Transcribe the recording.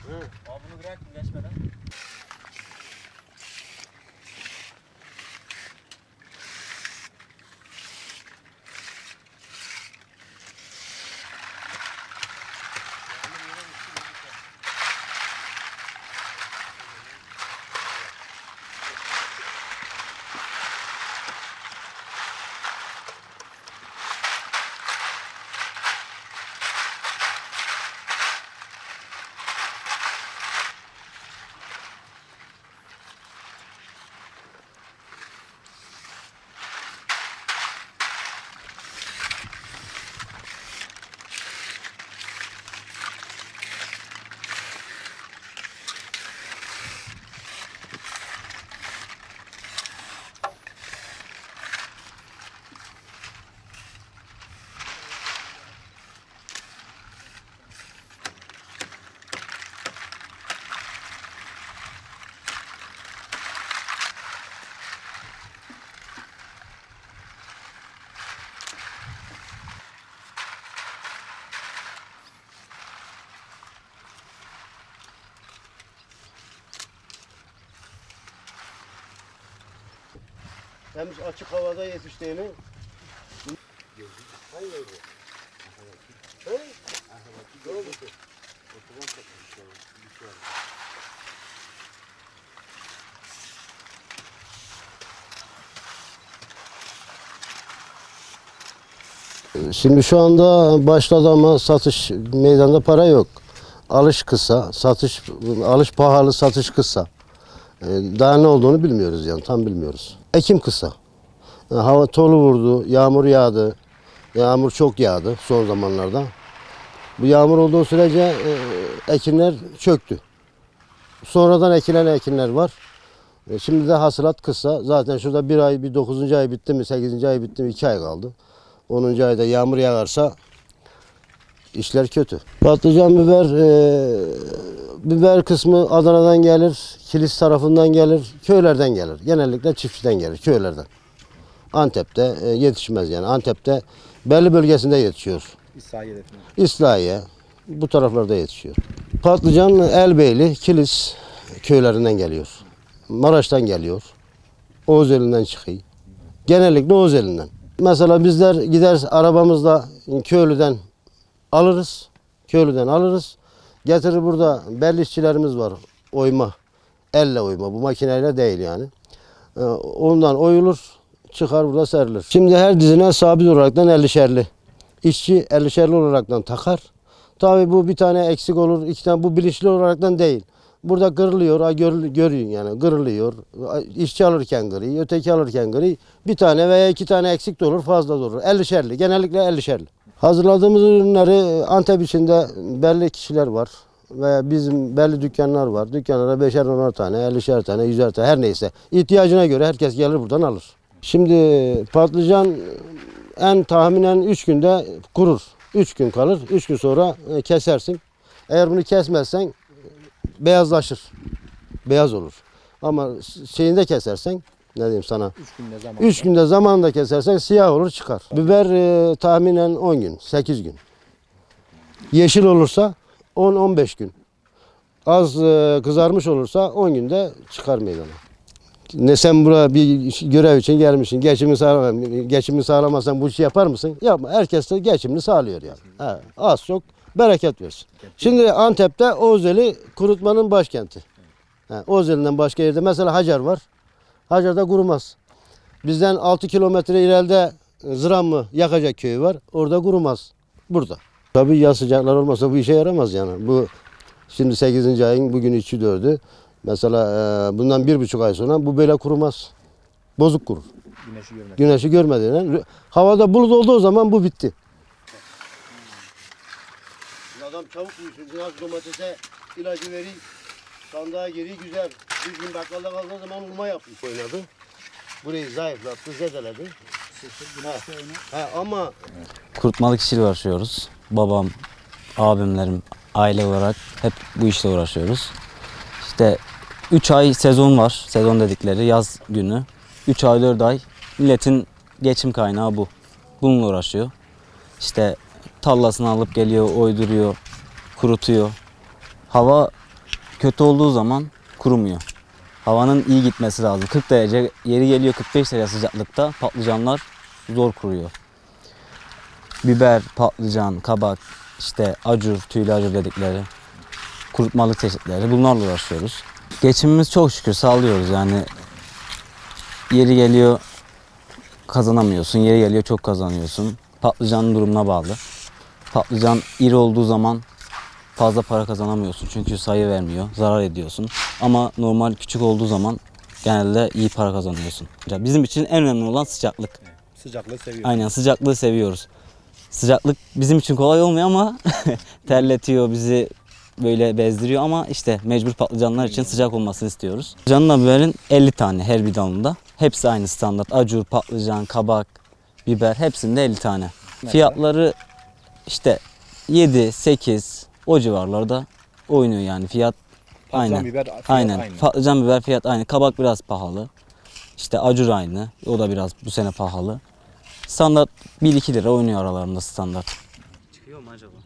Abi bunu bıraktım geçmeden. Hem açık havada yetiştiğini. Hangi bu? He? Ne oldu ki? Şimdi şu anda başladı ama satış meydanda para yok. Alış kısa, alış pahalı, satış kısa. Daha ne olduğunu bilmiyoruz yani tam bilmiyoruz. Ekim kısa. Hava tolu vurdu, yağmur yağdı. Yağmur çok yağdı son zamanlarda. Bu yağmur olduğu sürece ekinler çöktü. Sonradan ekilen ekinler var. Şimdi de hasılat kısa. Zaten şurada bir ay, bir 9. ay bitti mi, 8. ay bitti mi 2 ay kaldı. 10. ayda yağmur yağarsa işler kötü. Patlıcan, biber kısmı Adana'dan gelir, Kilis tarafından gelir, köylerden gelir. Genellikle çiftçiden gelir, köylerden. Antep'te yetişmez yani. Antep'te belli bölgesinde yetişiyor. İslahiye, bu taraflarda yetişiyor. Patlıcan Elbeyli, Kilis köylerinden geliyor. Maraş'tan geliyor. Oğuzeli'nden çıkıyor. Genellikle Oğuzeli'nden. Mesela bizler gider arabamızla köylüden alırız. Köylüden alırız. Getirir burada belli işçilerimiz var. Oyma. Elle oyma. Bu makineyle değil yani. Ondan oyulur. Çıkar burada serilir. Şimdi her dizine sabit olaraktan 50'şerli. İşçi 50'şerli olaraktan takar. Tabii bu bir tane eksik olur. 2 tane bu bilinçli olaraktan değil. Burada kırılıyor. Görüyorsun yani. Kırılıyor. İşçi alırken kırıyor. Öteki alırken kırıyor. Bir tane veya 2 tane eksik de olur. Fazla da olur. 50'şerli. Genellikle 50'şerli. Hazırladığımız ürünleri Antep içinde belli kişiler var. Ve bizim belli dükkanlar var. Dükkanlara 5'er 10'ar tane, 50'şer tane, 100'er tane her neyse. İhtiyacına göre herkes gelir buradan alır. Şimdi patlıcan en tahminen 3 günde kurur. 3 gün kalır. 3 gün sonra kesersin. Eğer bunu kesmezsen beyazlaşır. Beyaz olur. Ama şeyinde kesersen ne diyeyim sana? 3 günde zamanında kesersen siyah olur çıkar. Biber tahminen 10 gün, 8 gün. Yeşil olursa 10-15 gün. Az kızarmış olursa 10 günde çıkar meydana. Ne sen buraya bir görev için gelmişsin. Geçimini sağlamazsan bu işi yapar mısın? Yapma. Herkes de geçimini sağlıyor yani. Ha, az çok bereket versin. Şimdi Antep'te Oğuzeli kurutmanın başkenti. Oğuzeli'nden başka yerde mesela Hacer var. Hacer'de kurumaz. Bizden 6 kilometre ileride Zıramlı Yakacak köyü var. Orada kurumaz. Burada. Tabii yaz sıcaklar olmasa bu işe yaramaz yani. Bu şimdi 8. ayın bugün 3'ü 4'ü. Mesela bundan 1,5 ay sonra bu böyle kurumaz. Bozuk kurur. Güneşi görmediğinden. Havada bulut olduğu zaman bu bitti. Adam çabuk büyüsün. Biraz domatese ilacı vereyim. Sandığa geri güzel. Bir gün bakkalda kaldığı zaman vurma yapıyor. Oynadı. Burayı zayıflattı, zedeledi. Ama Kurutmalık işiyle uğraşıyoruz. Babam, abimlerim, aile olarak hep bu işle uğraşıyoruz. İşte 3 ay sezon var. Sezon dedikleri yaz günü. 3 ay 4 ay milletin geçim kaynağı bu. Bununla uğraşıyor. İşte tallasını alıp geliyor, oyduruyor, kurutuyor. Hava kötü olduğu zaman kurumuyor. Havanın iyi gitmesi lazım. 40 derece, yeri geliyor 45 derece sıcaklıkta patlıcanlar zor kuruyor. Biber, patlıcan, kabak, işte acur, tüylü acur dedikleri kurutmalık çeşitleri, bunlarla uğraşıyoruz. Geçimimiz çok şükür sağlıyoruz yani. Yeri geliyor kazanamıyorsun, yeri geliyor çok kazanıyorsun. Patlıcanın durumuna bağlı. Patlıcan iri olduğu zaman fazla para kazanamıyorsun çünkü sayı vermiyor, zarar ediyorsun. Ama normal küçük olduğu zaman genelde iyi para kazanıyorsun. Bizim için en önemli olan sıcaklık. Sıcaklığı seviyoruz. Aynen, sıcaklığı seviyoruz. Sıcaklık bizim için kolay olmuyor ama terletiyor bizi, böyle bezdiriyor ama işte mecbur patlıcanlar için sıcak olmasını istiyoruz. Patlıcanla biberin 50 tane her bir dalında. Hepsi aynı standart. Acur, patlıcan, kabak, biber hepsinde 50 tane. Fiyatları işte 7, 8 o civarlarda oynuyor yani fiyat. Patlıcan, Aynen. biber fiyat Aynen. aynı. Patlıcan, biber fiyat aynı. Kabak biraz pahalı. İşte acur aynı. O da biraz bu sene pahalı. Standart 1-2 lira oynuyor aralarında standart. Çıkıyor mu acaba?